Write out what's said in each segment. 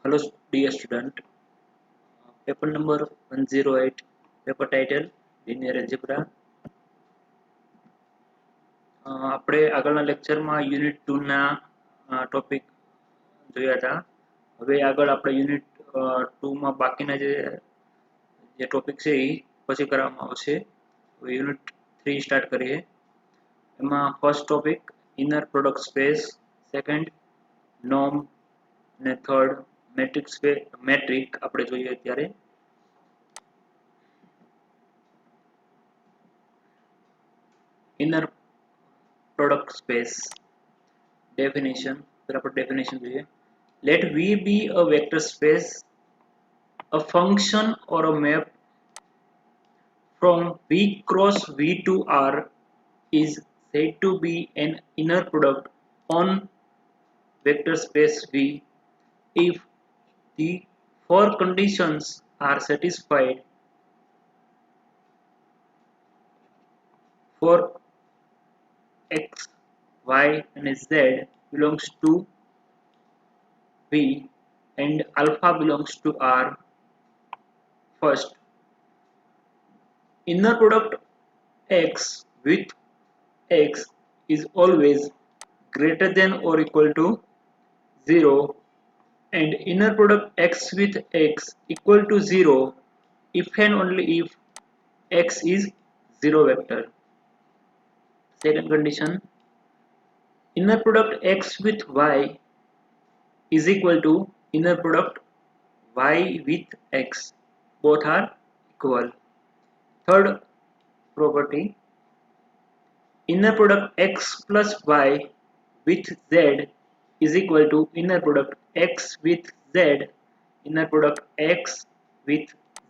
Hello, dear student. Paper number 108. Paper title Linear Algebra. આપણે આગળના લેક્ચરમાં યુનિટ 2 ના ટોપિક જોયા હતા. હવે આગળ આપણે યુનિટ 2 માં બાકીના જે ટોપિક છે એ પછી કરવામાં આવશે. હવે યુનિટ 3 સ્ટાર્ટ કરીએ. એમાં first topic inner product space, second norm અને થર્ડ મેટ્રિક આપણે જોઈએ અત્યારે. Inner product space definition. Let V be a vector space. A function or a map from V cross V to R is said to be an inner product on vector space V if the four conditions are satisfied. For X, Y and Z belongs to V and alpha belongs to R. First, inner product X with X is always greater than or equal to 0, and inner product X with X equal to 0 if and only if X is 0 vector. Second condition, inner product X with Y is equal to inner product Y with X. Both are equal. Third property, inner product X plus Y with Z is equal to inner product X with Z, inner product X with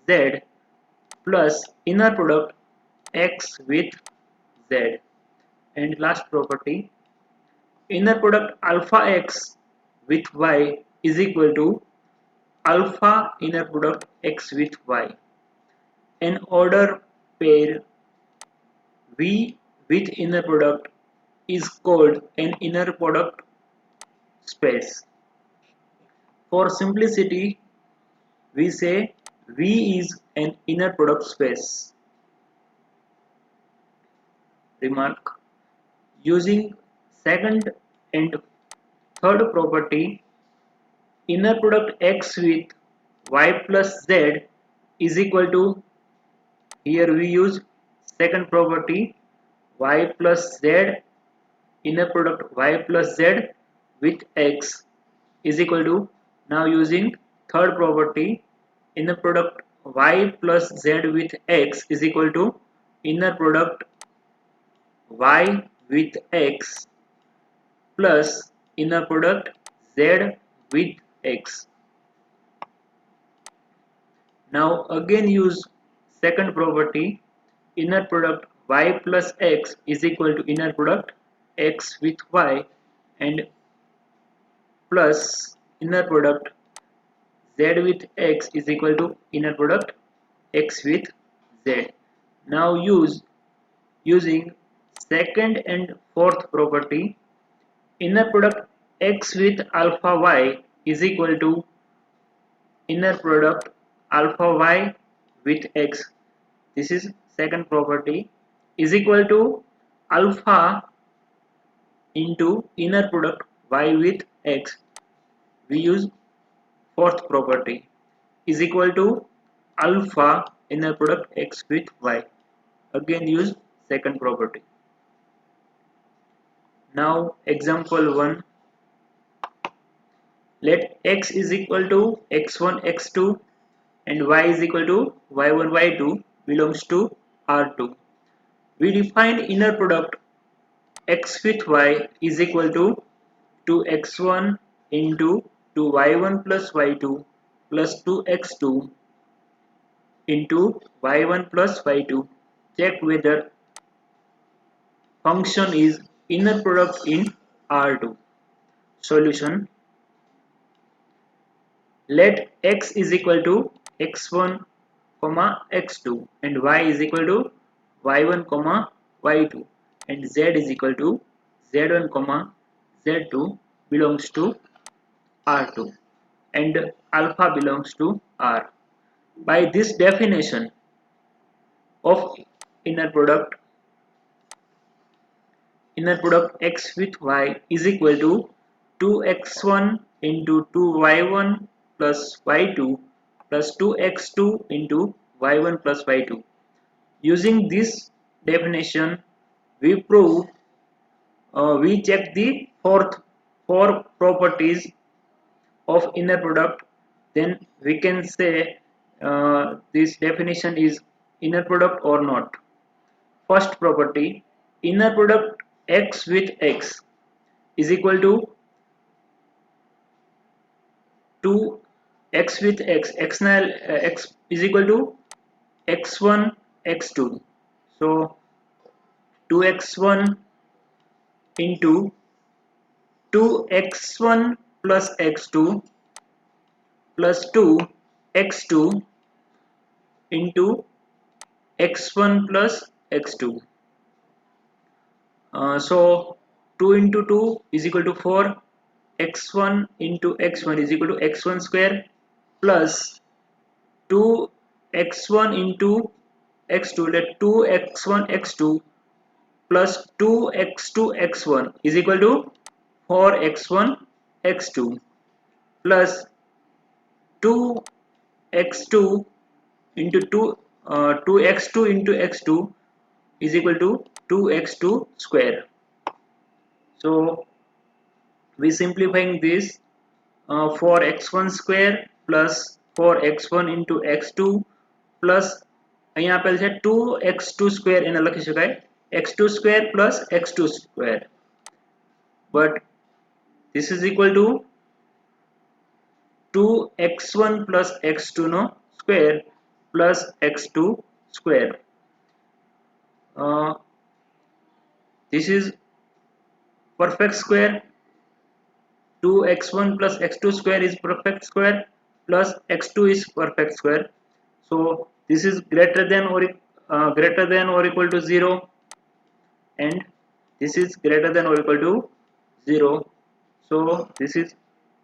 Z plus inner product X with Z. And last property, inner product alpha X with Y is equal to alpha inner product X with Y. An order pair V with inner product is called an inner product space. For simplicity, we say V is an inner product space. Remark: using second and third property, inner product X with Y plus Z is equal to, here we use second property, Y plus Z, inner product Y plus Z with X is equal to, now using third property, inner product Y plus Z with X is equal to inner product Y with X plus inner product Z with X. Now again use second property, inner product Y plus X is equal to inner product X with Y and plus inner product Z with X is equal to inner product X with Z. Now using second and fourth property, inner product X with alpha Y is equal to inner product alpha Y with X, this is second property, is equal to alpha into inner product Y with X, we use fourth property, is equal to alpha inner product X with Y, again use second property. Now example 1, let X is equal to x1 x2 and Y is equal to y1 y2 belongs to R2. We define inner product X with Y is equal to 2x1 into 2y1 plus y2 plus 2x2 into y1 plus y2. Check whether function is inner product in R2. Solution: let X is equal to x1 comma x2 and Y is equal to y1 comma y2 and Z is equal to z1 comma z2 belongs to R2. and alpha belongs to R. By this definition of inner product x with y is equal to 2x1 into 2y1 plus y2 plus 2x2 into y1 plus y2. Using this definition, we prove we check the four properties of inner product. Then we can say this definition is inner product or not. First property, inner product x with x is equal to 2 x with x is equal to x1 x2. So 2x1 into 2x1 plus x2 plus 2x2 into x1 plus x2. So 2 into 2 is equal to 4. X1 into x1 is equal to x1 square plus 2x1 into x2, that 2x1 x2 plus 2x2 x1 is equal to 4x1 x2 plus 2x2 into 2x2 into x2 is equal to 2x2 square. So we simplifying this, 4x1 square plus 4x1 into x2 plus અહીંયા આપેલ છે 2x2 square એને લખી શકાય x2 square plus x2 square, but this is equal to 2x1 plus x2 no square plus x2 square. This is perfect square. 2x1 plus x2 square is perfect square plus x2 is perfect square. So this is greater than or equal to 0, and this is greater than or equal to 0. So this is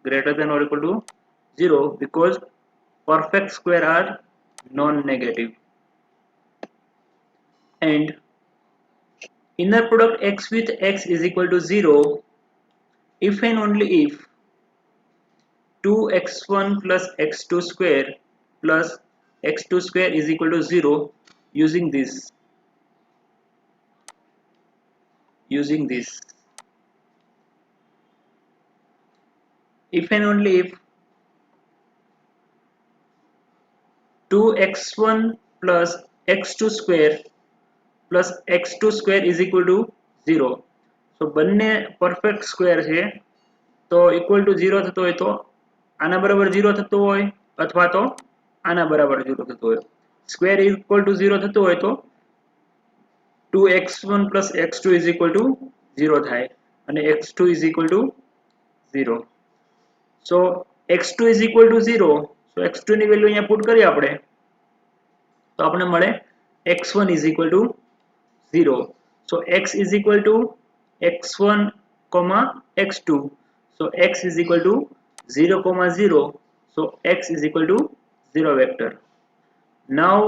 greater than or equal to 0 because perfect square are non-negative. And inner product x with x is equal to 0 if and only if 2x1 plus x2 square plus x2 square is equal to 0 using this. If and only if 2x1 plus x2 square plus x2 square is equal to 0. So બંને perfect square છે તો equal to 0 થતો હોય તો આના બરાબર 0 થતો હોય અથવા તો આના બરાબર 0 થતો હોય. Square equal to 0 થતો હોય તો 2x1 plus x2 is equal to 0 થાય અને x2 is equal to 0. So x2 is equal to 0. So x2 ની વેલ્યુ અહીંયા પુટ કરીએ આપણે તો આપણે મળે x1 is equal to 0. So x is equal to x1 comma x2. So x is equal to 0 comma 0. So x is equal to 0 vector. Now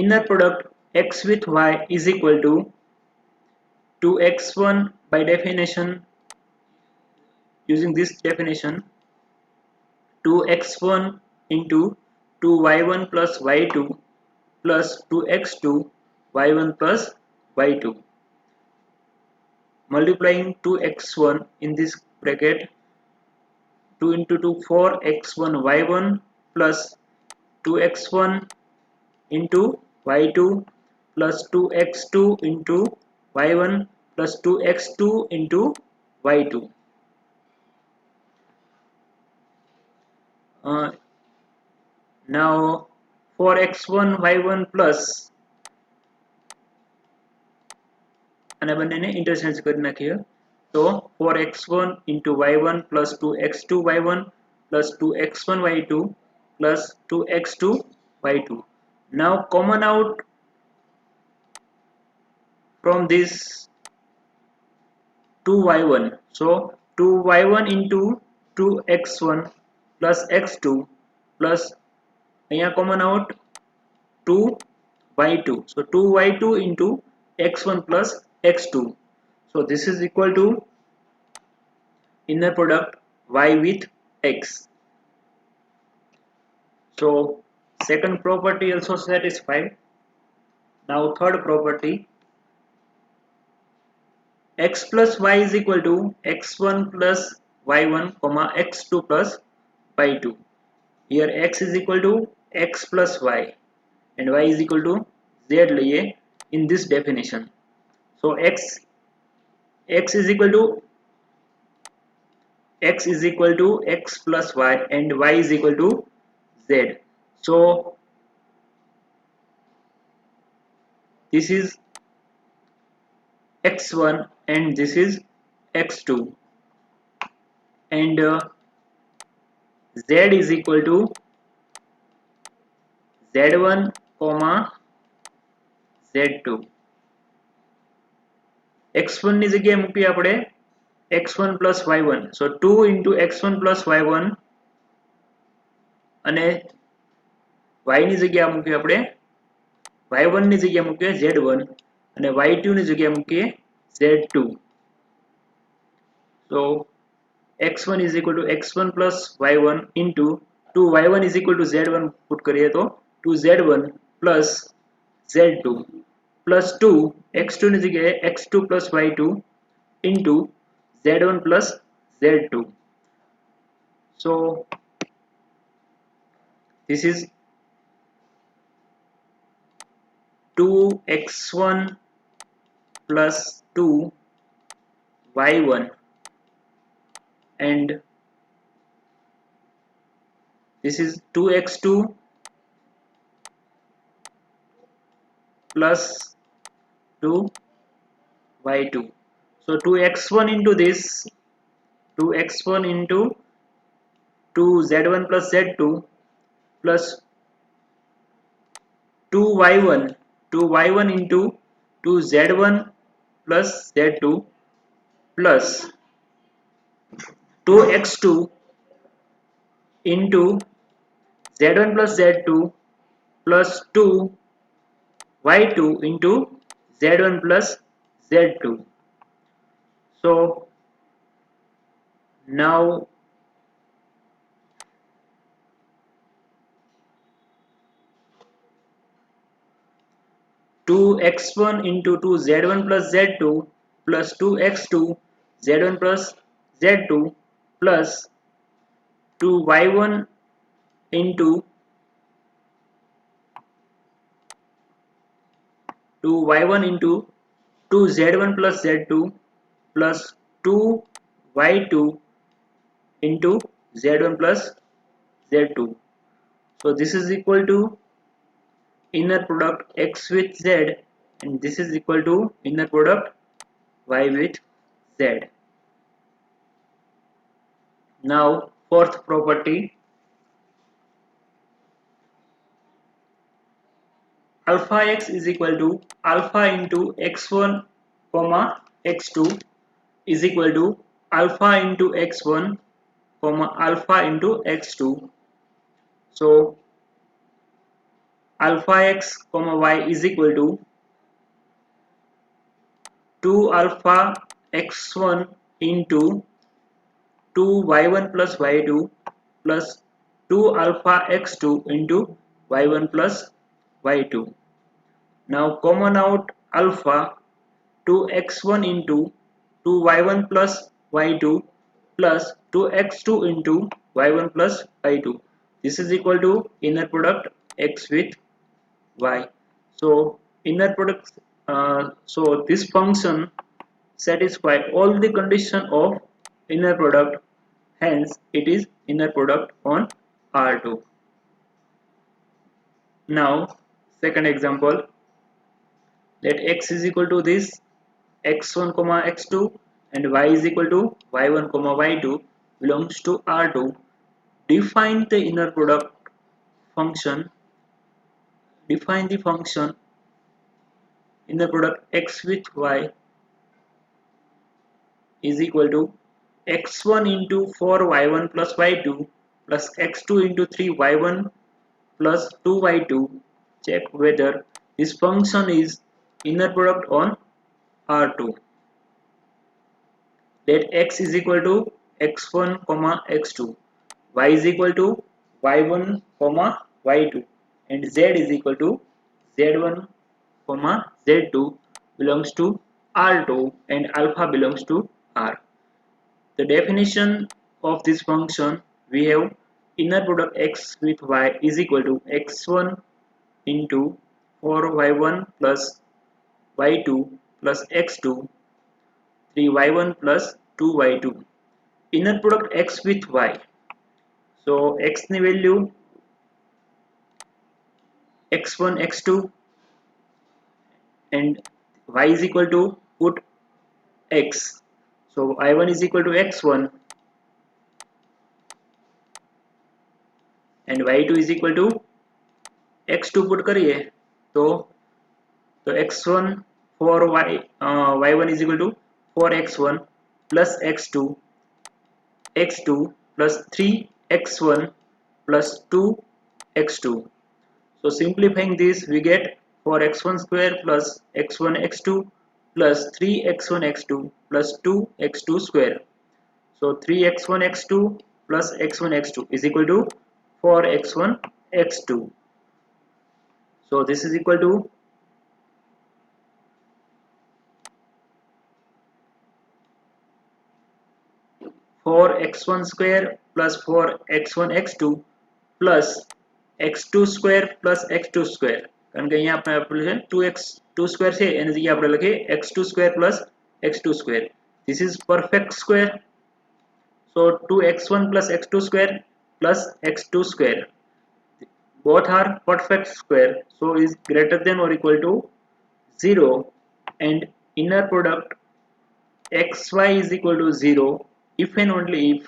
inner product x with y is equal to 2x1 by definition. Using this definition, 2x1 into 2y1 plus y2 plus 2x2 y1 plus y2, multiplying 2x1 in this bracket, 2 into 2 4x1 y1 plus 2x1 into y2 plus 2x2 into y1 plus 2x2 into y2. Now 4x1 y1 plus અને બંનેને interchange કરી નાખીએ તો 4x1 into y1 plus 2x2 y1 plus 2x1 y2 plus 2x2 y2. Now common out from this 2y1. So 2y1 into 2x1 plus x2 plus અહીંયા common out 2y2. So 2y2 into x1 plus x2. So this is equal to inner product y with x. So second property also satisfied. Now third property, x plus y is equal to x1 plus y1 comma x2 plus y2. Here x is equal to x plus y and y is equal to z લઈએ in this definition. So x is equal to x plus y and y is equal to z. So this is x1 and this is x2 and z is equal to z1 comma z2. x1 ની જગ્યાએ મૂકીએ આપણે x1 plus y1. So 2 into x1 plus y1 અને y ની જગ્યાએ મૂકીએ આપણે y1 ની જગ્યાએ મૂકીએ z1 અને y2 ની જગ્યાએ મૂકીએ z2. So x1 is equal to x1 plus y1 into 2y1 is equal to z1 put करिए तो 2z1 plus z2 plus 2 x2 ની જગ્યાએ x2 plus y2 into z1 plus z2. So this is 2x1 plus 2y1 and this is 2x2 plus 2y2. So 2x1 into this 2x1 into 2z1 plus z2 plus 2y1 into 2z1 plus z2 plus 2x2 into z1 plus z2 plus 2y2 into z1 plus z2. So now two x1 into 2z1 plus z2 plus 2x2 z1 plus z2 plus 2y1 into 2z1 plus z2 plus 2y2 into z1 plus z2. So this is equal to inner product x with z and this is equal to inner product y with z. Now fourth property, alpha x is equal to alpha into x1 comma x2 is equal to alpha into x1 comma alpha into x2. So alpha x comma y is equal to 2 alpha x1 into 2y1 plus y2 plus 2 alpha x2 into y1 plus y2. Now common out alpha 2x1 into 2y1 plus y2 plus 2x2 into y1 plus y2. This is equal to inner product x with y. So inner product, so this function satisfy all the condition of inner product, hence it is inner product on R2. Now second example, let x is equal to this x1 comma x2 and y is equal to y1 comma y2 belongs to R2. Define the inner product function. Define the function inner product x with y is equal to x1 into 4y1 plus y2 plus x2 into 3y1 plus 2y2. Check whether this function is inner product on R2. Let x is equal to x1 comma x2, y is equal to y1 comma y2, and z is equal to z1 comma z2 belongs to R2 and alpha belongs to R. The definition of this function, we have inner product x with y is equal to x1 into 4y1 plus y2 plus x2 3y1 plus 2y2. Inner product x with y. So x ni value x1 x2 and y is equal to put x. So y1 is equal to x1 and y2 is equal to x2 put करिए तो x1 y1 is equal to 4x1 plus x2 plus 3x1 plus 2x2. So simplifying this, we get 4x1 square plus x1 x2 plus 3x1 x2 plus 2x2 square. So 3x1 x2 plus x1 x2 is equal to 4x1 x2. So this is equal to 4x1 square plus 4x1 x2 plus x2 square plus x2 square. કારણ કે અહીંયા આપણે છે 2x2 square છે એની જગ્યાએ આપણે લખીએ x2 square plus x2 square. This is perfect square. So 2x1 plus x2 square plus x2 square. Both are perfect square. So is greater than or equal to 0, and inner product xy is equal to 0 if and only if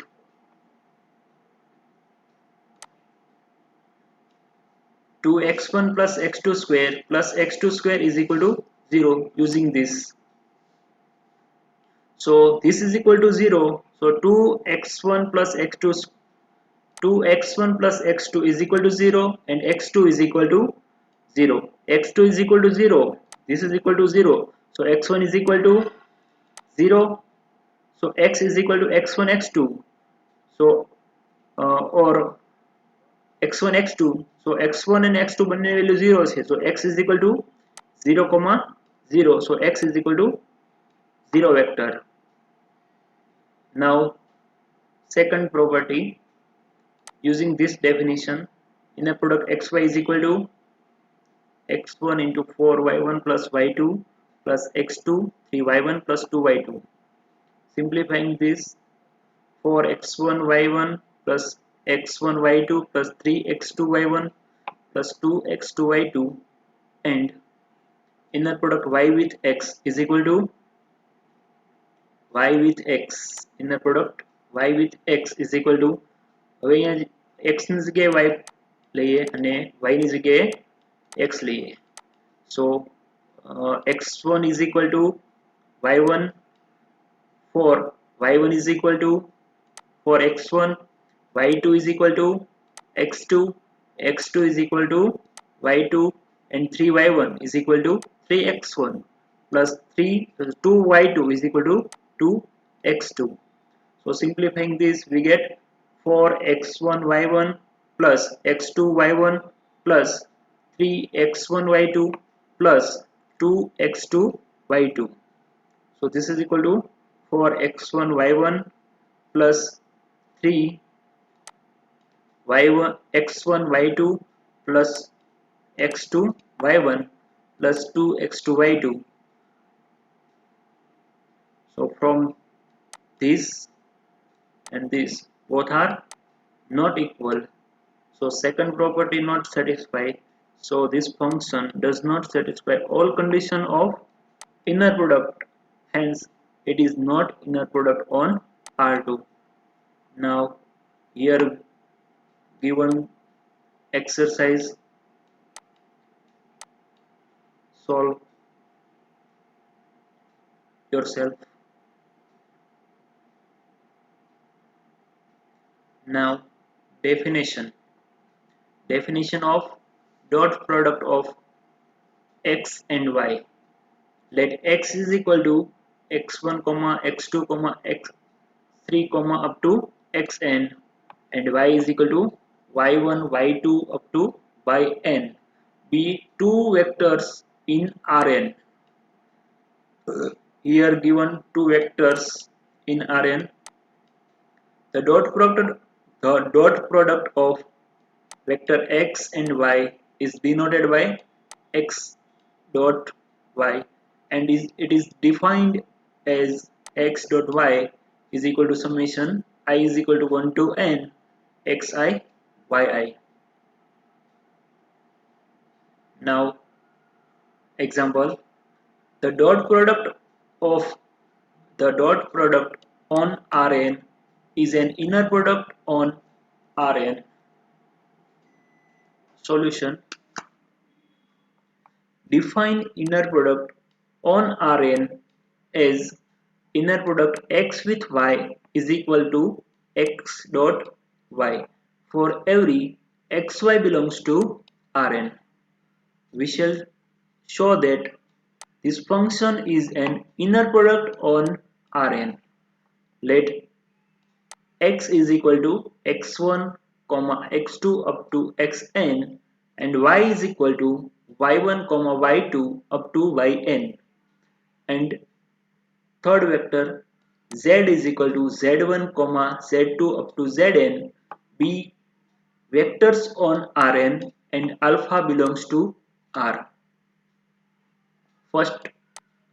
2x1 plus x2 square plus x2 square is equal to 0 using this. So this is equal to 0. So 2x1 plus x2 is equal to 0 and x2 is equal to 0. x2 is equal to 0. This is equal to 0. So x1 is equal to 0. So x is equal to x1 x2. So or x1 x2. So x1 and x2 બંને value 0 છે. So x is equal to 0, 0. So x is equal to 0 vector. Now second property, using this definition, inner product xy is equal to x1 into 4y1 plus y2 plus x2 3y1 plus 2y2. Simplifying this, 4x1 y1 plus x1 y2 plus 3x2 y1 plus 2x2 y2, and inner product y with x is equal to y with x. Inner product y with x is equal to, હવે અહીંયા x ની જગ્યાએ y લઈએ અને y ની જગ્યાએ x લઈએ. So x1 is equal to y1 4, y1 is equal to 4x1, y2 is equal to x2, x2 is equal to y2, and 3y1 is equal to 3x1 plus 2y2 is equal to 2x2. So simplifying this, we get 4x1 y1 plus x2 y1 plus 3x1 y2 plus 2x2 y2. So this is equal to 4x1 y1 plus 3 y1 x1 y2 plus x2 y1 plus 2x2 y2. So from this and this, both are not equal. So second property not satisfied. So this function does not satisfy all condition of inner product. Hence it is not inner product on R2. Now here given exercise, solve yourself. Now definition. Definition of dot product of x and y. Let x is equal to x1 comma x2 comma x3 comma up to xn, and y is equal to y1 y2 up to yn be two vectors in Rn. Here given two vectors in Rn. The dot product of vector x and y is denoted by x dot y, and it is defined as x dot y is equal to summation I is equal to 1 to n xi yi. Now example, the dot product of the dot product on Rn is an inner product on Rn. Solution. Define inner product on Rn as inner product x with y is equal to x dot y for every xy belongs to Rn. We shall show that this function is an inner product on Rn. Let x is equal to x1 comma x2 up to xn and y is equal to y1 comma y2 up to yn, and third vector z is equal to z1 comma z2 up to zn be vectors on Rn and alpha belongs to R. First,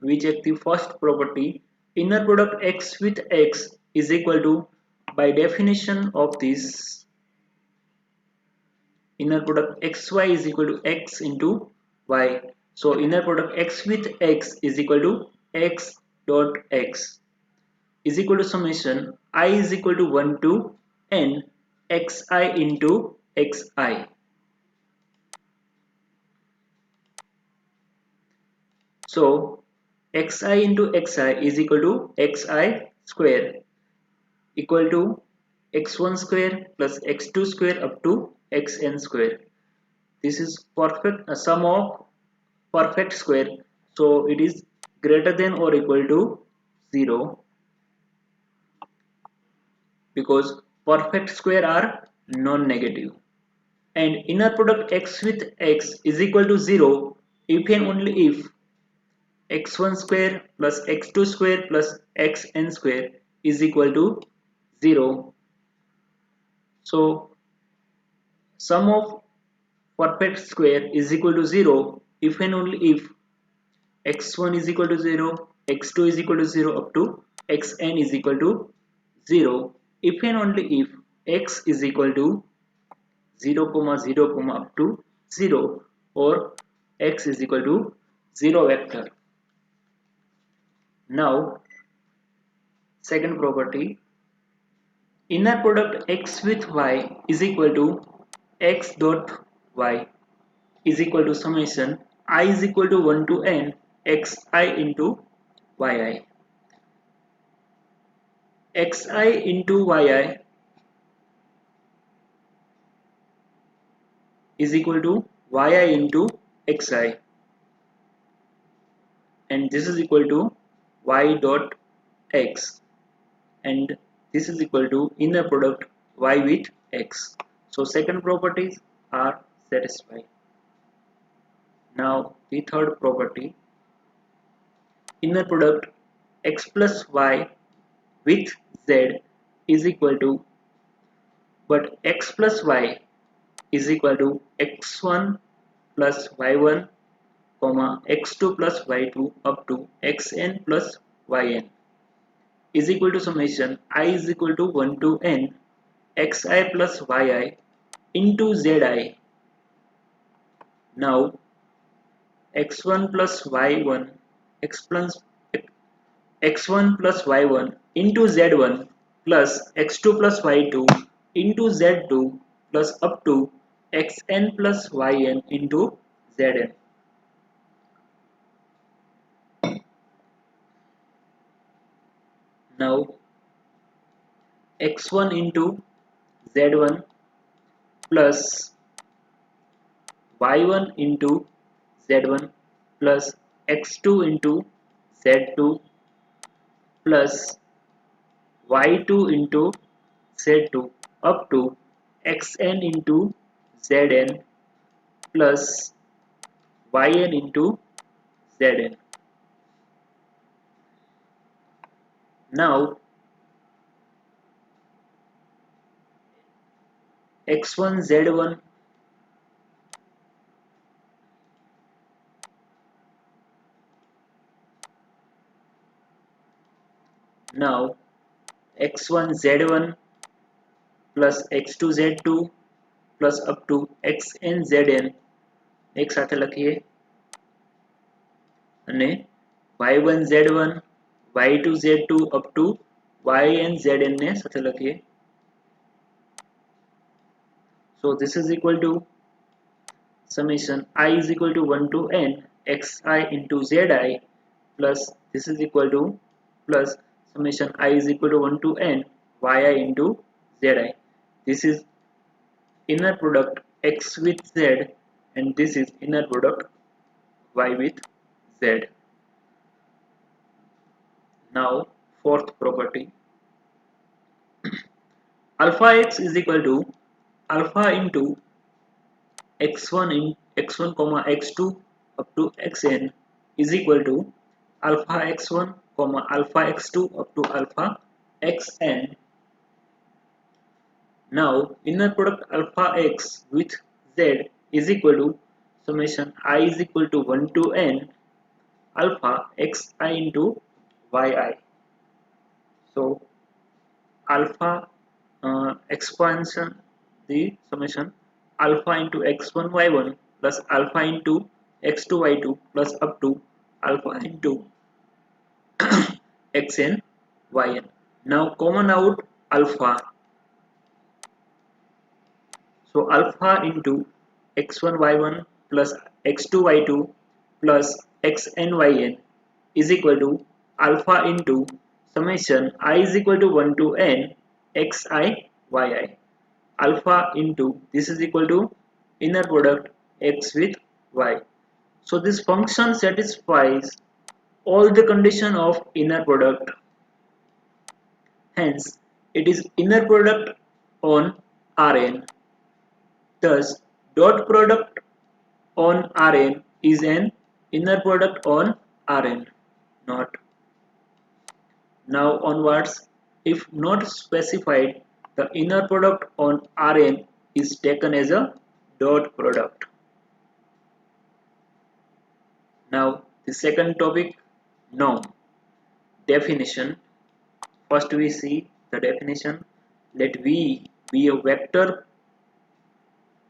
we check the first property. Inner product x with x is equal to, by definition of this, inner product xy is equal to x into y. So inner product x with x is equal to x dot x is equal to summation I is equal to 1 to n xi into xi. So xi into xi is equal to xi square equal to x1 square plus x2 square up to xn square. This is perfect sum of perfect square, so it is greater than or equal to 0 because perfect square are non-negative. And inner product x with x is equal to 0 if and only if x1 square plus x2 square plus xn square is equal to 0. So sum of perfect square is equal to 0 if and only if x1 is equal to 0, x2 is equal to 0 up to xn is equal to 0 if and only if x is equal to 0 comma 0 comma up to 0 or x is equal to 0 vector. Now second property, inner product x with y is equal to x dot y is equal to summation I is equal to 1 to n xi into yi. Xi into yi is equal to yi into xi, and this is equal to y dot x, and this is equal to inner product y with x. So second properties are satisfied. Now the third property, inner product x plus y with z is equal to, but x plus y is equal to x1 plus y1 comma x2 plus y2 up to xn plus yn is equal to summation I is equal to 1 to n xi plus yi into zi. Now x1 plus y1 x plus x1 plus y1 into z1 plus x2 plus y2 into z2 plus up to xn plus yn into zn. Now x1 into z1 plus y1 into z1 plus x2 into z2 plus y2 into z2 up to xn into zn plus yn into zn. Now x1 z1 now x1 z1 plus x2 z2 plus up to xn zn એક સાથે લખીએ અને y1 z1 y2 z2 up to yn zn ને સાથે લખીએ. So this is equal to summation I is equal to 1 to n xi into zi plus this is equal to plus summation I is equal to 1 to n yi into zi. This is inner product x with z and this is inner product y with z. Now fourth property, alpha x is equal to alpha into x1 in x1 comma x2 up to xn is equal to alpha x1 comma alpha x2 up to alpha xn. Now inner product alpha x with z is equal to summation I is equal to 1 to n alpha xi into yi. So alpha expansion the summation alpha into x1 y1 plus alpha into x2 y2 plus up to alpha into xn yn. Now common out alpha. So alpha into x1 y1 plus x2 y2 plus xn yn is equal to alpha into summation I is equal to 1 to n xi yi. Alpha into this is equal to inner product x with y. So this function satisfies all the condition of inner product. Hence it is inner product on Rn. Thus dot product on Rn is an inner product on Rn. Not. Now onwards, if not specified, the inner product on Rn is taken as a dot product. Now the second topic, norm. Definition. First we see the definition. Let V be a vector.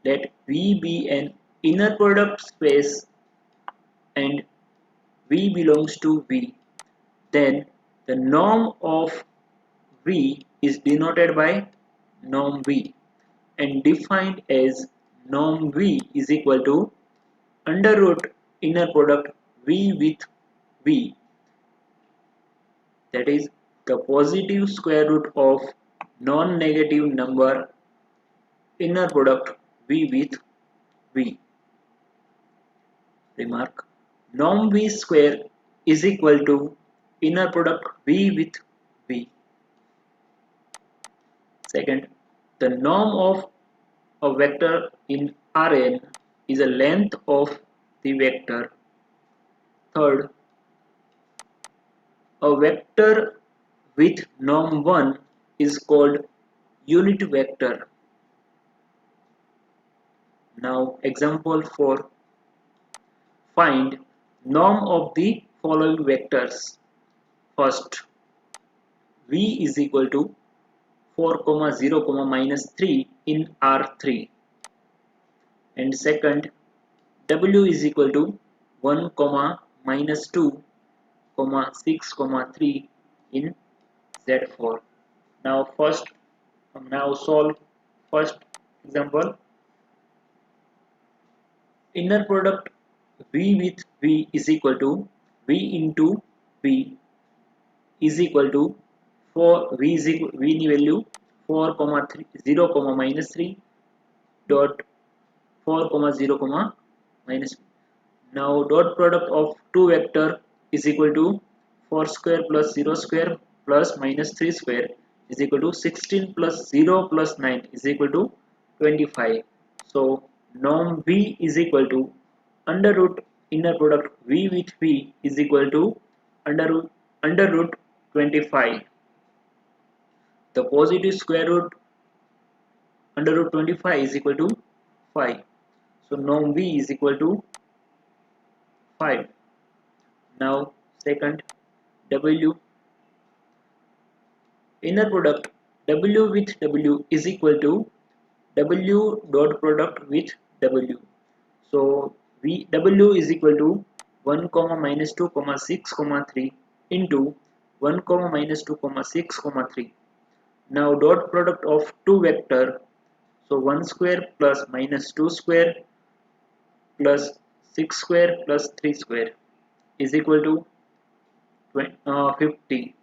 Let V be an inner product space and V belongs to V. Then the norm of V is denoted by norm V and defined as norm V is equal to under root inner product V with V, that is the positive square root of non-negative number inner product V with V. Remark, norm V square is equal to inner product V with V. Second, the norm of a vector in Rn is a length of the vector. Third, a vector with norm 1 is called unit vector. Now example 4. Find norm of the following vectors. First, V is equal to 4, 0, -3 in R3. And second, W is equal to 1, -2, 6, 3 in Z4. Now solve first example. Inner product V with V is equal to V into V is equal to 4 V ની value 4 comma 3 0 comma minus 3 dot 4 comma 0 comma minus 3. Now dot product of two vector is equal to 4 square plus 0 square plus minus 3 square is equal to 16 plus 0 plus 9 is equal to 25. So norm V is equal to under root inner product V with V is equal to under root 25. The positive square root under root 25 is equal to 5. So norm V is equal to 5. Now second, W inner product W with W is equal to W dot product with W. So W is equal to 1 comma minus 2 comma 6 comma 3 into 1 comma minus 2 comma 6 comma 3. Now dot product of two vector, so 1 square plus minus 2 square plus 6 square plus 3 square is equal to 50.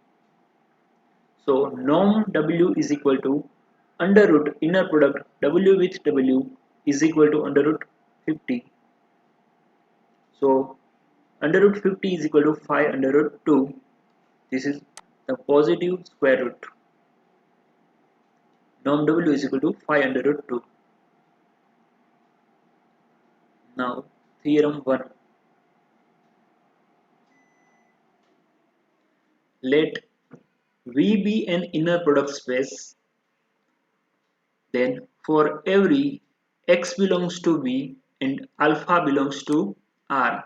So norm W is equal to under root inner product W with W is equal to under root 50. So under root 50 is equal to 5 under root 2. This is the positive square root. Norm W is equal to 5 under root 2. Now theorem 1. Let V be an inner product space, then for every x belongs to V and alpha belongs to R,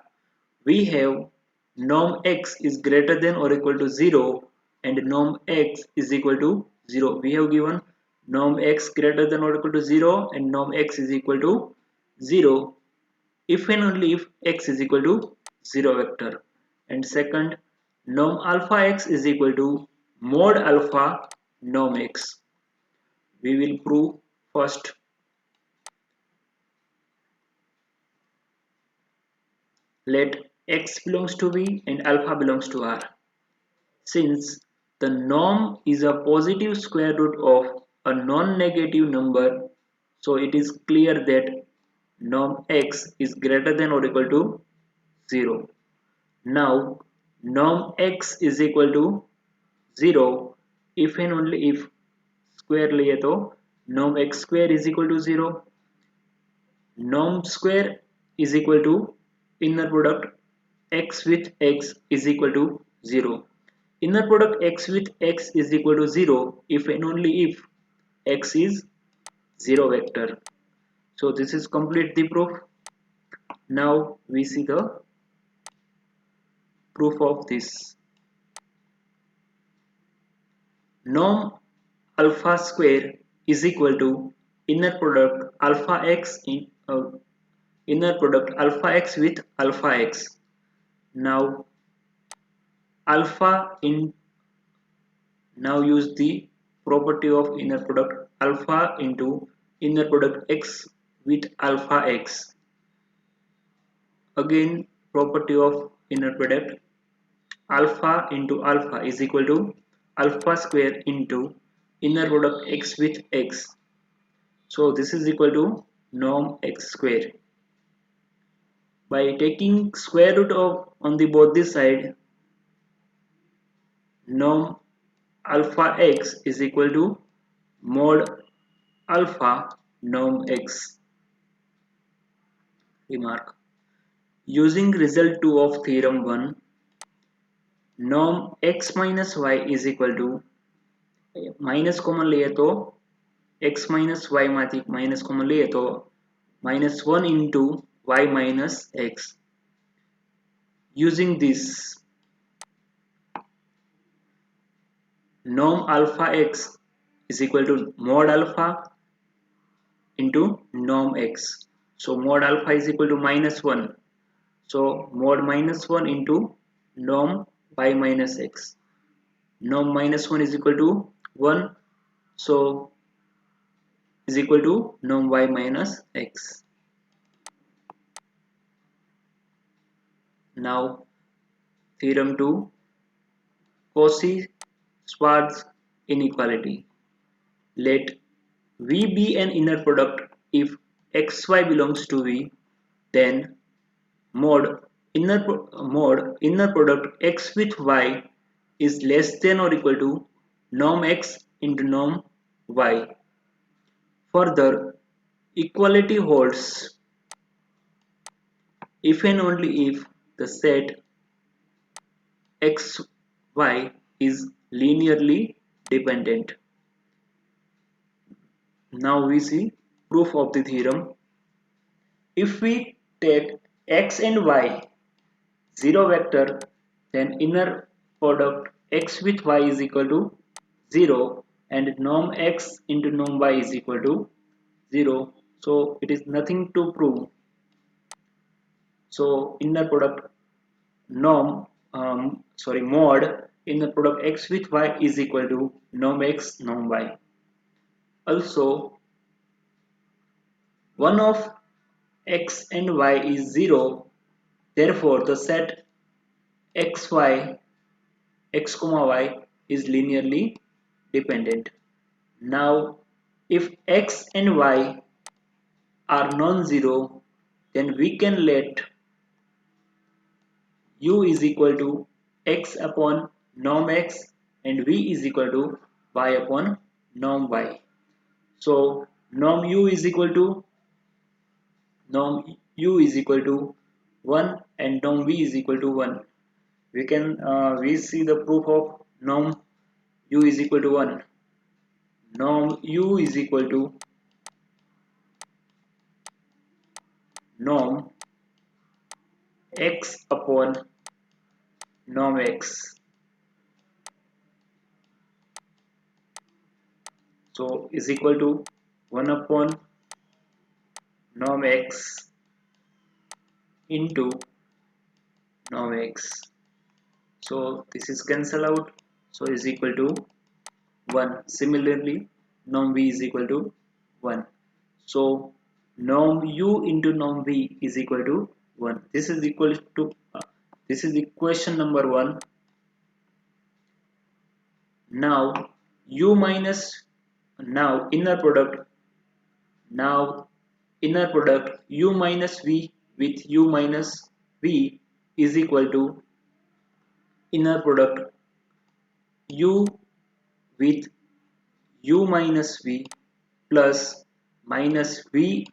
we have norm x is greater than or equal to 0 and norm x is equal to 0. We have given norm x greater than or equal to 0 and norm x is equal to 0 if and only if x is equal to 0 vector. And second, norm alpha x is equal to mod alpha norm x. We will prove first. Let x belongs to V and alpha belongs to R. Since the norm is a positive square root of a non-negative number, so it is clear that norm x is greater than or equal to 0. Now norm x is equal to 0 if and only if square लिए तो norm x square is equal to 0. Norm square is equal to inner product x with x is equal to 0. Inner product x with x is equal to 0 if and only if x is 0 vector. So this is complete the proof. Now we see the proof of this. Norm alpha square is equal to inner product alpha x in inner product alpha x with alpha x. Now alpha in now use the property of inner product alpha into inner product x with alpha x. Again property of inner product alpha into alpha is equal to alpha square into inner product x with x. So this is equal to norm x square. By taking square root of on the both this side, norm alpha x is equal to mod alpha norm x. Remark. Using result 2 of theorem 1, norm x minus y is equal to minus common लिए तो x minus y माथि minus common लिए तो minus 1 into y minus x. Using this, norm alpha x is equal to mod alpha into norm x. So mod alpha is equal to minus 1. So mod minus 1 into norm y minus x. Norm minus 1 is equal to 1. So is equal to norm y minus x. Now theorem 2, Cauchy-Schwarz inequality. Let V be an inner product if xy belongs to V, then mod inner product x with y is less than or equal to norm x into norm y. Further, equality holds if and only if the set xy is linearly dependent. Now we see proof of the theorem. If we take x and y zero vector, then inner product x with y is equal to 0 and norm x into norm y is equal to 0. So it is nothing to prove. So inner product mod inner product x with y is equal to norm x norm y. Also, one of x and y is 0, therefore the set x comma y is linearly dependent. Now if x and y are non-zero, then we can let u is equal to x upon norm x and v is equal to y upon norm y. So norm u is equal to 1 and norm v is equal to 1. We see the proof of norm u is equal to 1. Norm u is equal to norm x upon norm x. So is equal to 1 upon norm x into norm x. So this is cancel out. So is equal to 1. Similarly, norm v is equal to 1. So norm u into norm v is equal to 1. This is equal to this is equation number 1. Now u minus now inner product u minus v with u minus v is equal to inner product u with u minus v plus minus v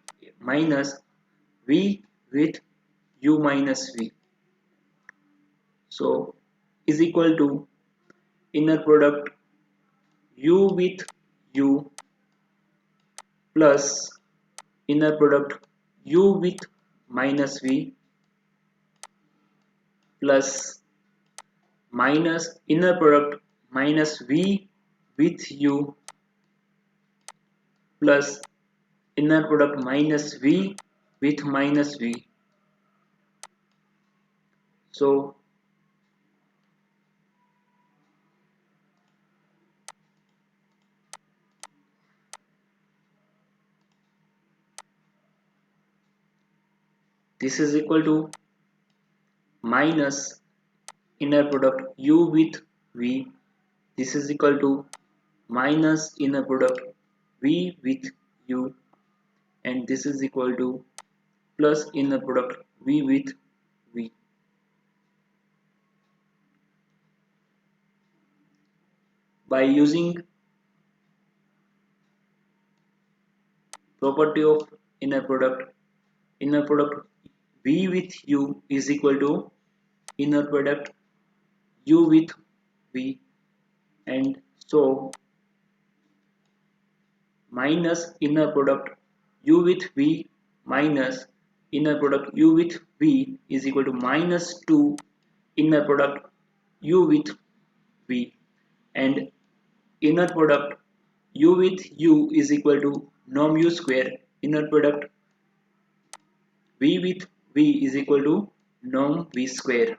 with u minus v. So is equal to inner product u with u plus inner product u with minus v plus minus inner product minus v with u plus inner product minus v with minus v. So this is equal to minus inner product u with v. This is equal to minus inner product v with u, and this is equal to plus inner product v with v. By using property of inner product v with u is equal to inner product u with v, and so minus inner product u with v minus inner product u with v is equal to minus 2 inner product u with v, and inner product u with u is equal to norm u square inner product v with v is equal to norm v square.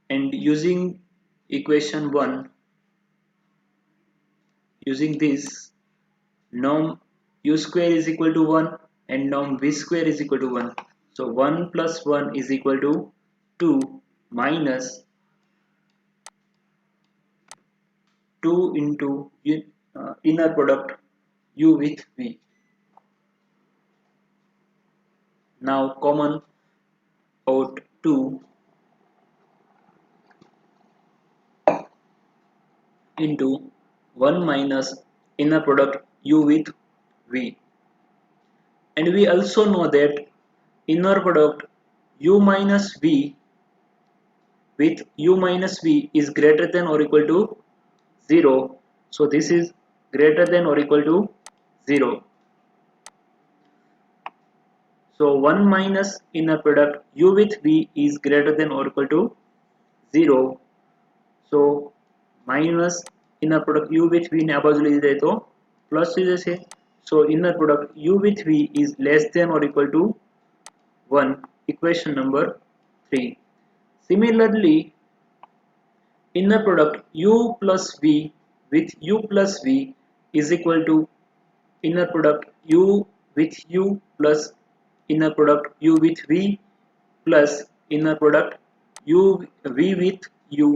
And using equation 1, using this, norm u square is equal to 1 and norm v square is equal to 1. So 1 plus 1 is equal to 2 minus 2 into inner product u with v. Now common out 2 into 1 minus inner product u with v. And we also know that inner product u minus v with u minus v is greater than or equal to 0. So this is greater than or equal to 0. So 1 minus inner product u with v is greater than or equal to 0. So minus inner product u with v ने आ बाजू ले जाए तो plus हो जैसे. So inner product u with v is less than or equal to 1. Equation number 3. Similarly, inner product u plus v with u plus v is equal to inner product u with u plus inner product u with v plus inner product u v with u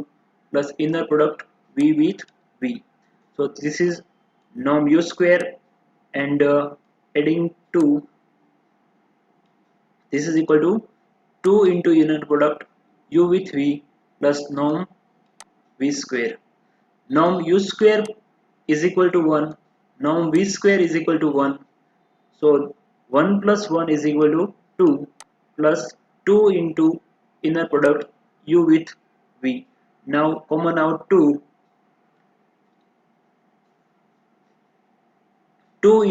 plus inner product v with v. So this is norm u square, and adding 2, this is equal to 2 into inner product u with v plus norm v square. Norm u square is equal to 1. Norm v square is equal to 1. So 1 plus 1 is equal to 2 plus 2 into inner product u with v. Now common out 2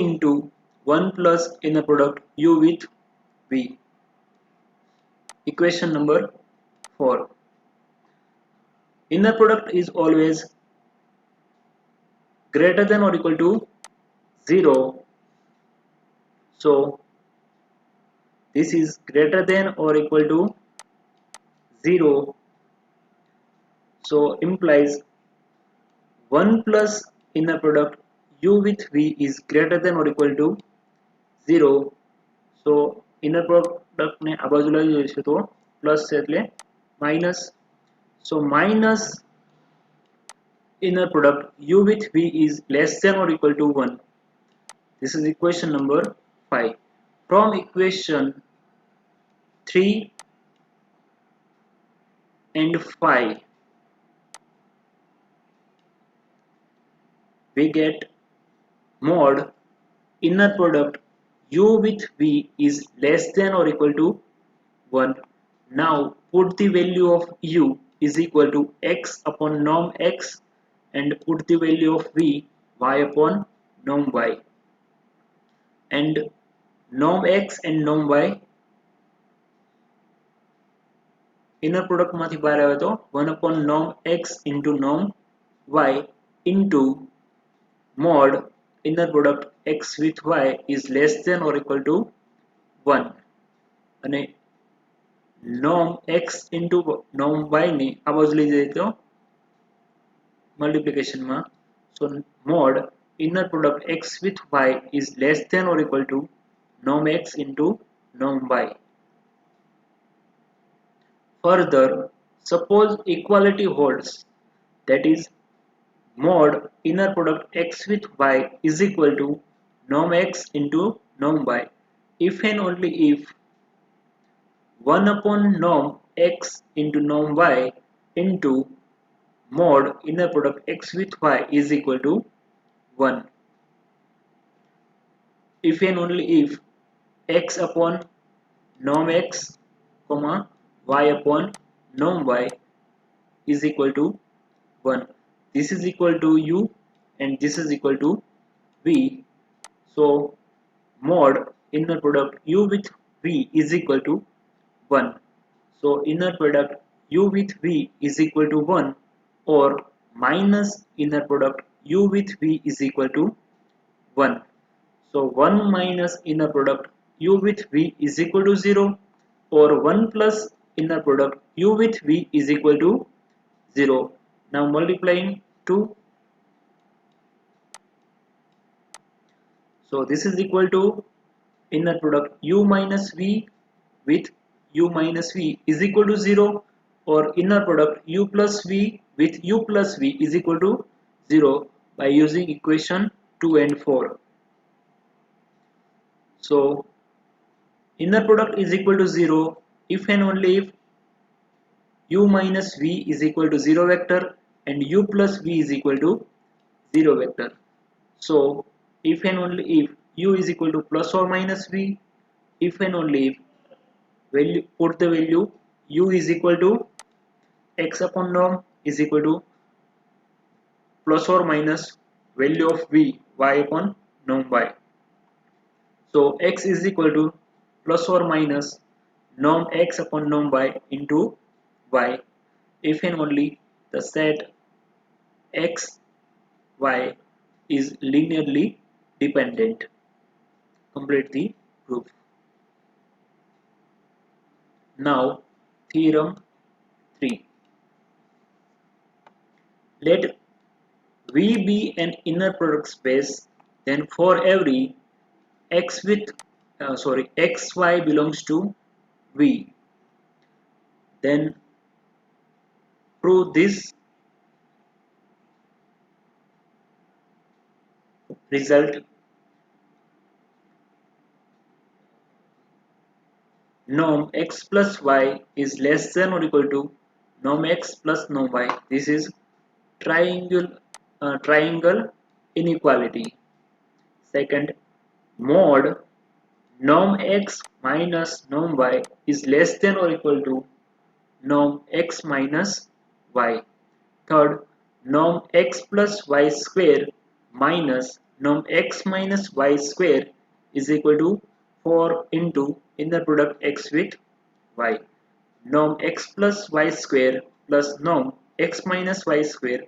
into 1 plus inner product u with v. Equation number 4. Inner product is always greater than or equal to 0. So this is greater than or equal to 0. So implies 1 plus inner product u with v is greater than or equal to 0. So inner product ને આ બાજુ લઈ જઈશું તો plus છે એટલે minus. So minus inner product u with v is less than or equal to 1. This is equation number 5. From equation 3 and 5 we get mod inner product u with v is less than or equal to 1. Now put the value of u is equal to x upon norm x and put the value of v y upon norm y, and norm x and norm y inner product માંથી બહાર આવે તો 1 upon norm x into norm y into mod inner product x with y is less than or equal to 1, અને norm x into norm y ને આ બાજુ લઈ જઈએ તો multiplication માં. So mod inner product x with y is less than or equal to norm x into norm y. Further, suppose equality holds, that is mod inner product x with y is equal to norm x into norm y if and only if 1 upon norm x into norm y into mod inner product x with y is equal to 1. If and only if x upon norm x comma y upon norm y is equal to 1. This is equal to u and this is equal to v. So mod inner product u with v is equal to 1. So inner product u with v is equal to 1, or minus inner product u with v is equal to 1. So 1 minus inner product u with v is equal to 0, or 1 plus inner product u with v is equal to 0. Now multiplying 2. So this is equal to inner product u minus v with u minus v is equal to 0, or inner product u plus v with u plus v is equal to 0. by using equation 2 and 4. So inner product is equal to 0 if and only if u minus v is equal to 0 vector and u plus v is equal to 0 vector. So if and only if u is equal to plus or minus v, if and only if value put the value u is equal to x upon norm is equal to plus or minus value of v y upon norm y. So x is equal to plus or minus norm x upon norm y into y if and only the set x y is linearly dependent. Complete the proof. Now theorem 3. Let V be an inner product space, then for every x with xy belongs to V, then prove this result. Norm x plus y is less than or equal to norm x plus norm y. This is triangle inequality. Second, mod norm x minus norm y is less than or equal to norm x minus y. Third, norm x plus y square minus norm x minus y square is equal to 4 into inner product x with y. Norm x plus y square plus norm x minus y square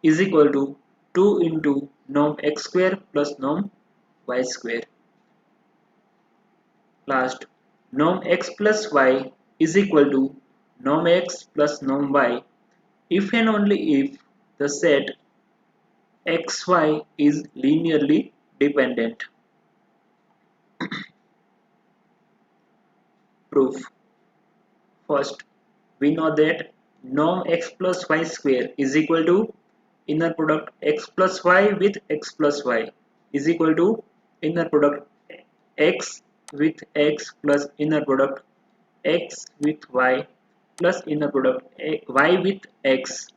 is equal to 2 into norm x square plus norm y square. Last, norm x plus y is equal to norm x plus norm y if and only if the set xy is linearly dependent. Proof. First, we know that norm x plus y square is equal to inner product x plus y with x plus y is equal to inner product x with x plus inner product x with y plus inner product y with x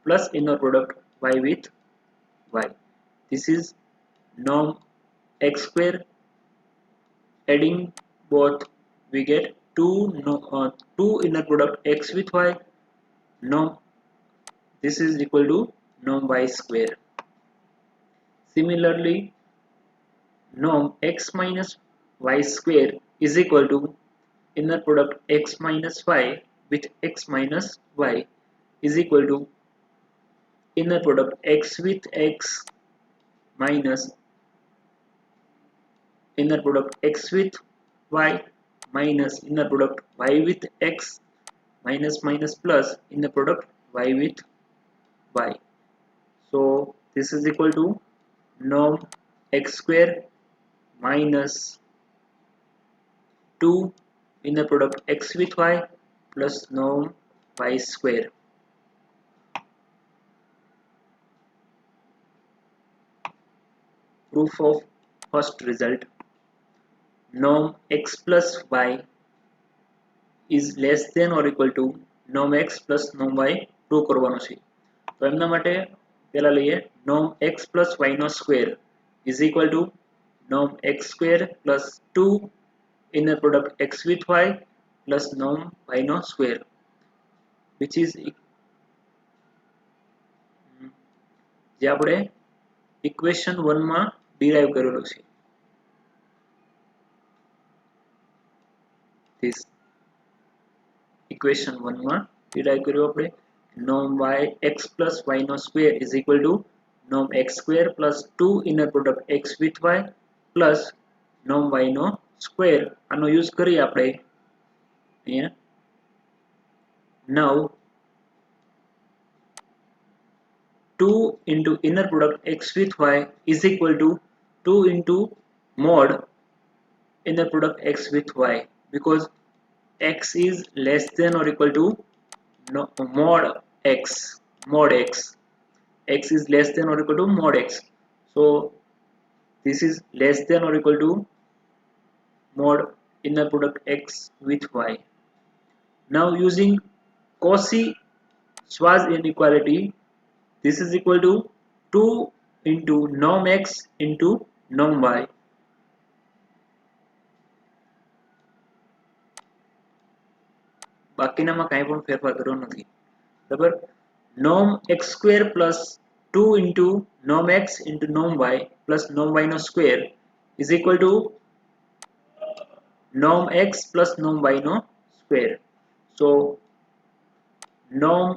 plus inner product y with y. This is norm x square. Adding both, we get 2 inner product x with y. Norm this is equal to norm y square. Similarly, norm x minus y square is equal to inner product x minus y with x minus y is equal to inner product x with x minus inner product x with y minus inner product y with x minus minus plus inner product y with y. So this is equal to norm x square minus 2 inner product x with y plus norm y square. Proof of first result. Norm x plus y is less than or equal to norm x plus norm y prove કરવાનું છે. તો એમના માટે પહેલા લઈએ norm x plus y no square is equal to norm x square plus 2 inner product x with y plus norm y no square, which is જે આપણે equation 1 માં derive કરેલો છે. This equation 1 માં derive કર્યો આપણે norm y x plus y no square is equal to norm x square plus 2 inner product x with y plus norm y no square. આનો use કરી આપણે અહીંયા. Now 2 into inner product x with y is equal to 2 into mod inner product x with y, because x is less than or equal to mod x x is less than or equal to mod x. So this is less than or equal to mod inner product x with y. Now using Cauchy-Schwarz inequality, this is equal to 2 into norm x into norm y. બાકીનામાં કાંઈ પણ ફેરફાર કરવો નથી. બરાબર, norm x square plus 2 into norm x into norm y plus norm y no square is equal to norm x plus norm y no square. So norm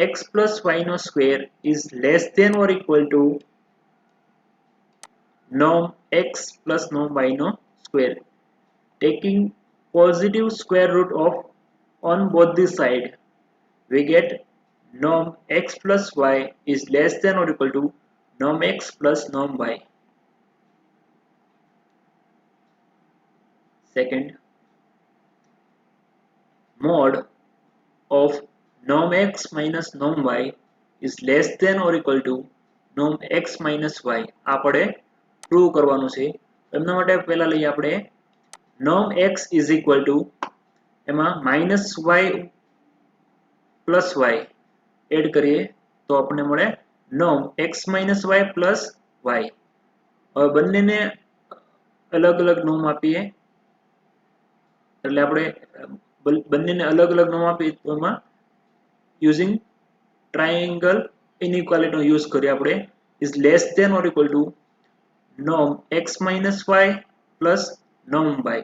x plus y no square is less than or equal to norm x plus norm y no square. Taking positive square root of on both the side, we get norm x plus y is less than or equal to norm x plus norm y. Second, mod of norm x minus norm y is less than or equal to norm x minus y. આપણે prove કરવાનું છે. એમના માટે પહેલા લઈએ આપણે norm x is equal to એમાં minus y plus y add કરીએ તો આપણને મળે norm x minus y plus y. હવે બંનેને અલગ અલગ નોમ આપીએ એટલે આપણે બંનેને અલગ અલગ નોમ આપીએ તો એમાં using triangle inequality નો યુઝ કરીએ આપણે is less than or equal to norm x minus y plus norm y.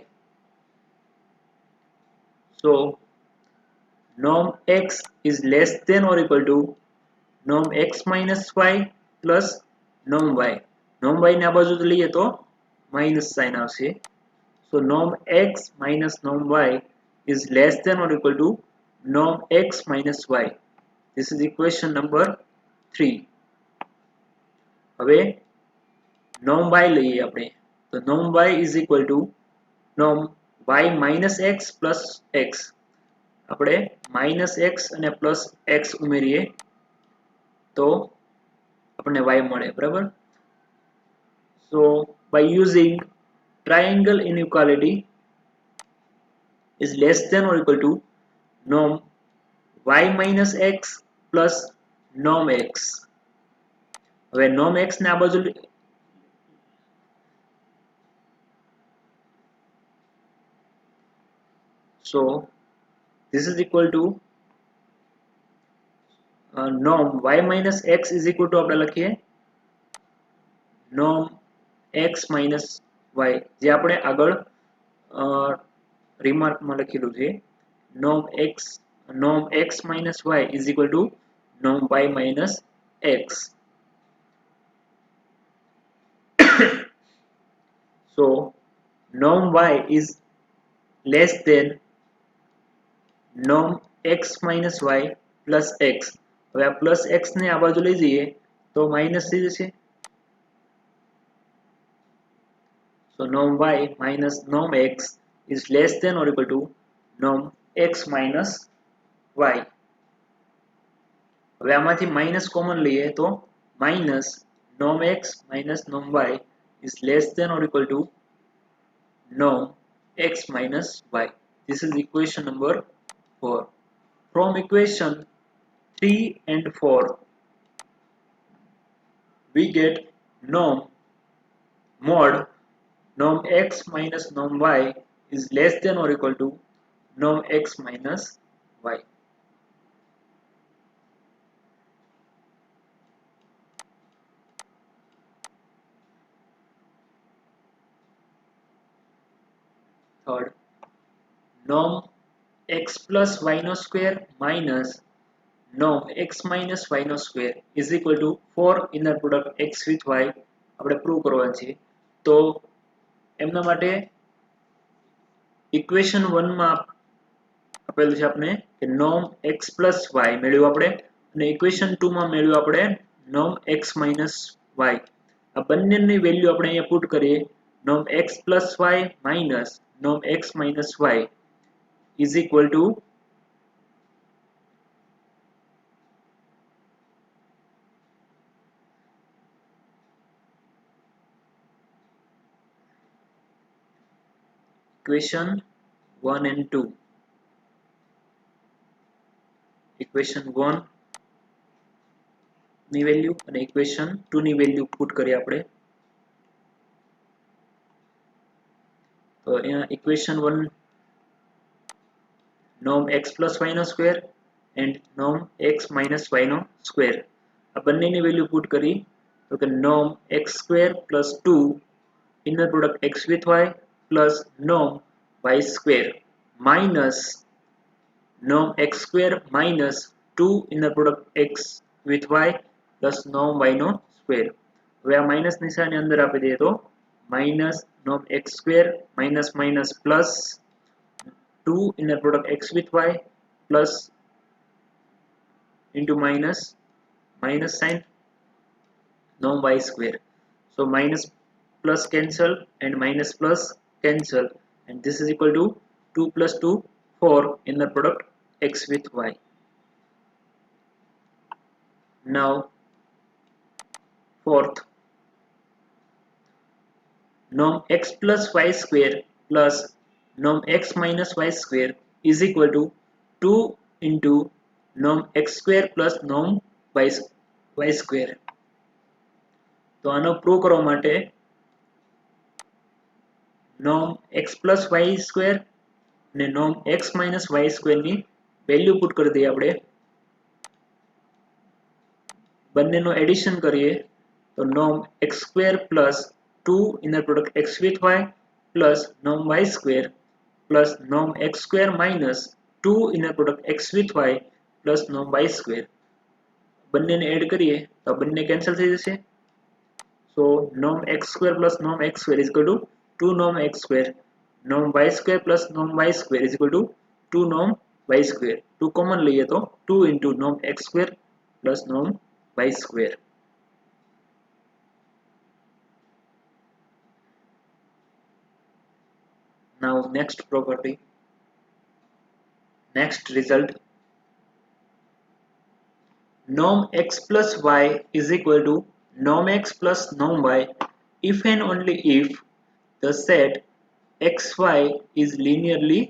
So norm x is less than or equal to norm x minus y plus norm y. norm y ને આ બાજુ લઈએ તો minus sign આવશે. So norm x minus norm y is less than or equal to norm x minus y. This is equation number 3. હવે norm y લઈએ આપણે તો norm y is equal to norm y minus x plus x. આપણે minus x અને plus x ઉમેરીએ તો આપણને y મળે. બરાબર, so by using triangle inequality is less than or equal to norm y minus x plus norm x. હવે norm x ને આ બાજુ so this is equal to norm y minus x is equal to આપણે લખીએ norm x minus y જે આપણે આગળ રિમાર્કમાં લખેલું છે norm x minus y is equal to norm y minus x. So norm y is less than norm x minus y plus x. હવે આ plus x ને આ બાજુ લઈ જઈએ તો માઇનસ થઈ જશે. So norm y minus norm x is less than or equal to norm x minus y. હવે આમાંથી માઇનસ કોમન લઈએ તો minus norm x minus norm y is less than or equal to norm x minus y. This is equation number 4. From equation 3 and 4 we get norm mod norm x minus norm y is less than or equal to norm x minus y. Third, norm x plus y no square minus norm x minus y no square is equal to 4 inner product x with y આપણે prove કરવાનું છે. તો એમના માટે equation 1 માં આપેલું છે આપણે કે norm x plus y મેળવ્યું આપણે અને ઇક્વેશન 2 માં મેળવ્યું આપણે norm x minus y. આ બંનેની વેલ્યુ આપણે અહીંયા પુટ કરીએ norm x plus y minus norm x minus y is equal to equation 1 and 2. equation 1 ની વેલ્યુ અને equation 2 ની વેલ્યુ પુટ કરી આપણે. તો અહીંયા equation 1 norm x plus y નો square and norm x minus y નો સ્ક્વેર આ બંનેની વેલ્યુ પુટ કરી તો કે norm x square plus 2 inner product x with y plus norm y square minus norm x square minus 2 inner product x with y plus norm y નો square. હવે આ માઇનસ નિશાની અંદર આપી દઈએ તો minus norm x square minus minus plus 2 inner product x with y plus into minus minus sign norm y square. So minus plus cancel and minus plus cancel and this is equal to 2 plus 2 4 inner product x with y. Now fourth, norm x plus y square plus norm x minus y square is equal to 2 into norm x square plus norm y square. તો આનો prove કરવા માટે norm x plus y square અને norm x minus y square ની value put કરી દઈએ આપણે. બંનેનો એડિશન કરીએ તો norm x square plus 2 inner product x with y plus norm y square plus norm x square minus 2 inner product x with y plus norm y square. બંનેને add કરીએ તો બંને કેન્સલ થઈ જશે. So norm x square plus norm x square is equal to 2 norm x square. Norm y square plus norm y square is equal to 2 norm y square. 2 common લઈએ તો 2 into norm x square plus norm y square. Now next property, next result, norm x plus y is equal to norm x plus norm y if and only if the set xy is linearly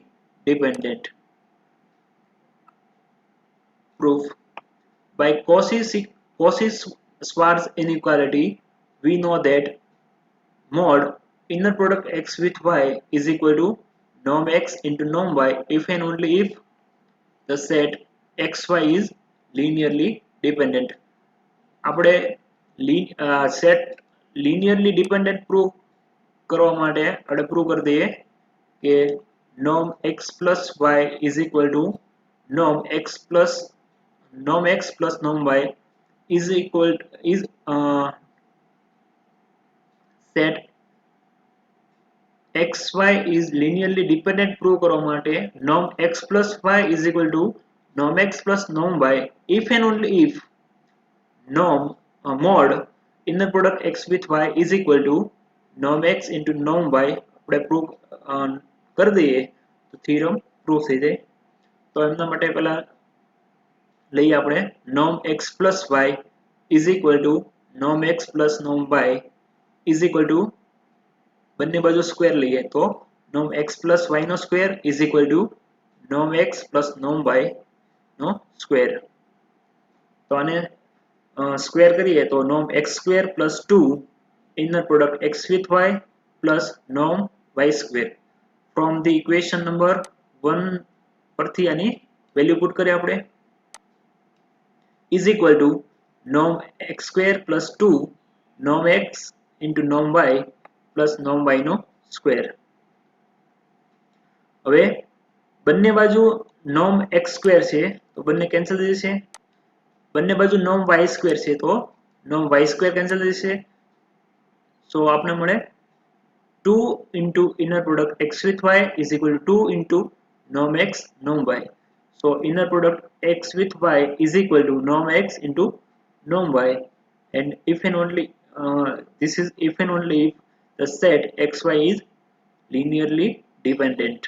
dependent. Proof. By Cauchy-Schwarz inequality, we know that mod inner product x with y is equal to norm x into norm y if and only if the set xy is linearly dependent. આપણે set linearly dependent proof કરવા માટે આપણે proof કરી દઈએ કે norm x plus y is equal to norm x plus norm y is equal to, set xy is linearly dependent prove કરવા માટે norm x plus y is equal to norm x plus norm y if and only if norm mod inner product x with y is equal to norm x into norm y આપણે prove કરી દઈએ તો theorem proof થઈ જાય. તો એમના માટે પહેલા લઈએ આપણે norm x plus y is equal to norm x plus norm y is equal to બંને બાજુ સ્ક્વેર લઈએ તો norm x plus y નો square is equal to norm x plus norm y નો સ્ક્વેર. તો આને સ્ક્વેર કરીએ તો norm x square plus 2 inner product x with y plus norm y square. From the equation number 1 પરથી આની value put કરીએ આપણે is equal to norm x square plus 2 norm x into norm y plus norm y નો square. હવે બંને બાજુ norm x square છે તો બંને કેન્સલ થઈ જશે. બંને બાજુ norm y square છે તો norm y square કેન્સલ થઈ જશે. સો આપણે મળે 2 into inner product x with y is equal to 2 into norm x norm y. So inner product x with y is equal to norm x into norm y, and if and only this is if and only if the set xy is linearly dependent.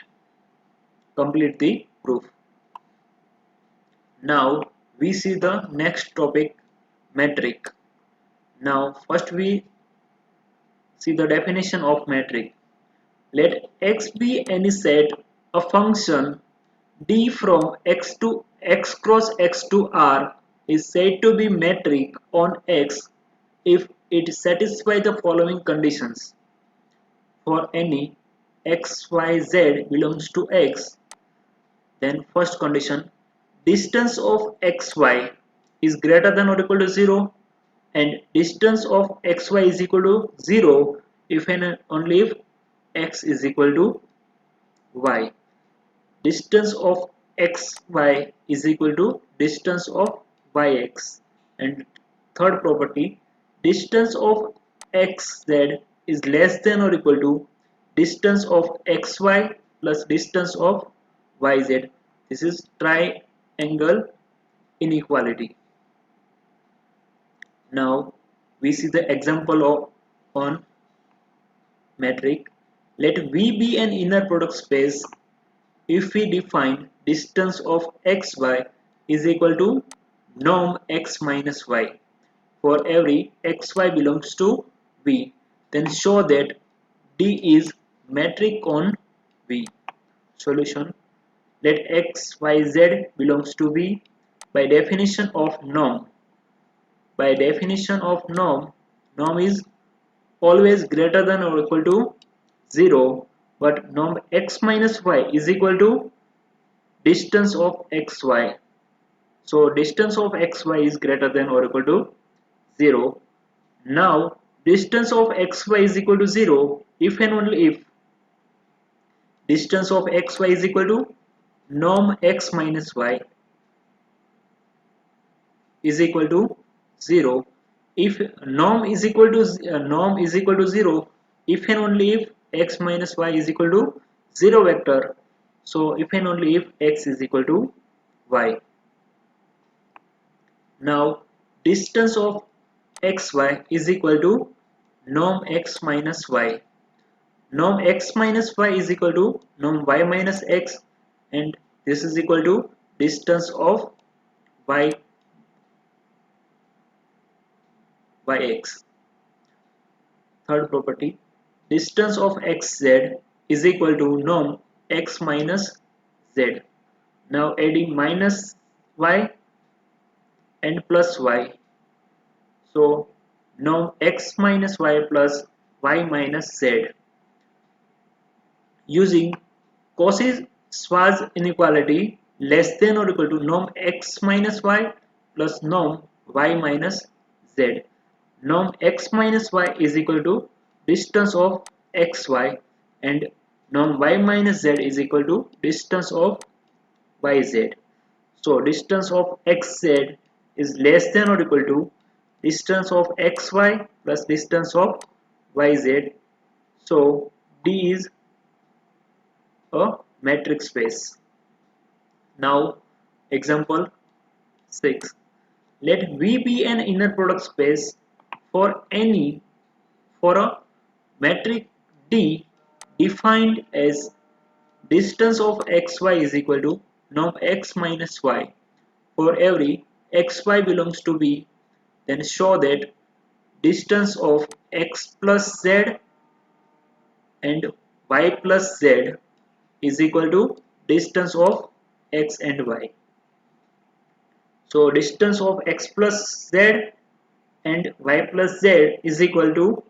Complete the proof. Now we see the next topic, metric. Now first we see the definition of metric. Let x be any set, a function d from x to x cross x to r is said to be metric on x if it satisfies the following conditions. For any x, y, z belongs to x, then first condition, distance of xy is greater than or equal to 0 and distance of xy is equal to 0 if and only if x is equal to y. Distance of xy is equal to distance of yx. And third property, distance of xz is less than or equal to distance of xy plus distance of yz. This is triangle inequality. Now we see the example of on metric. Let V be an inner product space if we define distance of xy is equal to norm x minus y for every xy belongs to V, then show that D is metric on V. Solution, let x, y, z belongs to V by definition of norm. By definition of norm, norm is always greater than or equal to 0, but norm x minus y is equal to distance of xy. So distance of xy is greater than or equal to 0. Now distance of xy is equal to 0 if and only if distance of xy is equal to norm x minus y is equal to 0. If norm is equal to 0 if and only if x minus y is equal to 0 vector. So if and only if x is equal to y. Now distance of xy is equal to norm x minus y. Norm x minus y is equal to norm y minus x, and this is equal to distance of y yx. Third property, distance of xz is equal to norm x minus z. Now adding minus y and plus y. So norm x minus y plus y minus z. Using Cauchy-Schwarz inequality less than or equal to norm x minus y plus norm y minus z. Norm x minus y is equal to distance of xy and norm y minus z is equal to distance of yz. So distance of xz is less than or equal to distance of xy plus distance of yz. So D is a metric space. Now example 6. Let V be an inner product space for any for a metric D defined as distance of xy is equal to norm x minus y for every xy belongs to V, then show that distance of x plus z and y plus z is equal to distance of x and y. So distance of x plus z and y plus z is equal to,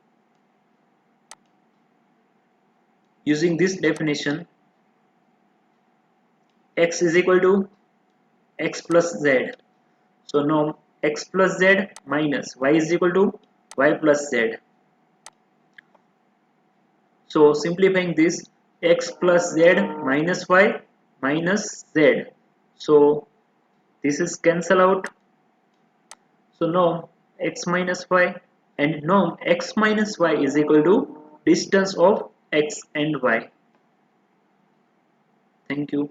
using this definition, x is equal to x plus z. So norm x plus z minus y is equal to y plus z. So simplifying this, x plus z minus y minus z. So this is cancel out. So norm x minus y and norm x minus y is equal to distance of x and y. Thank you.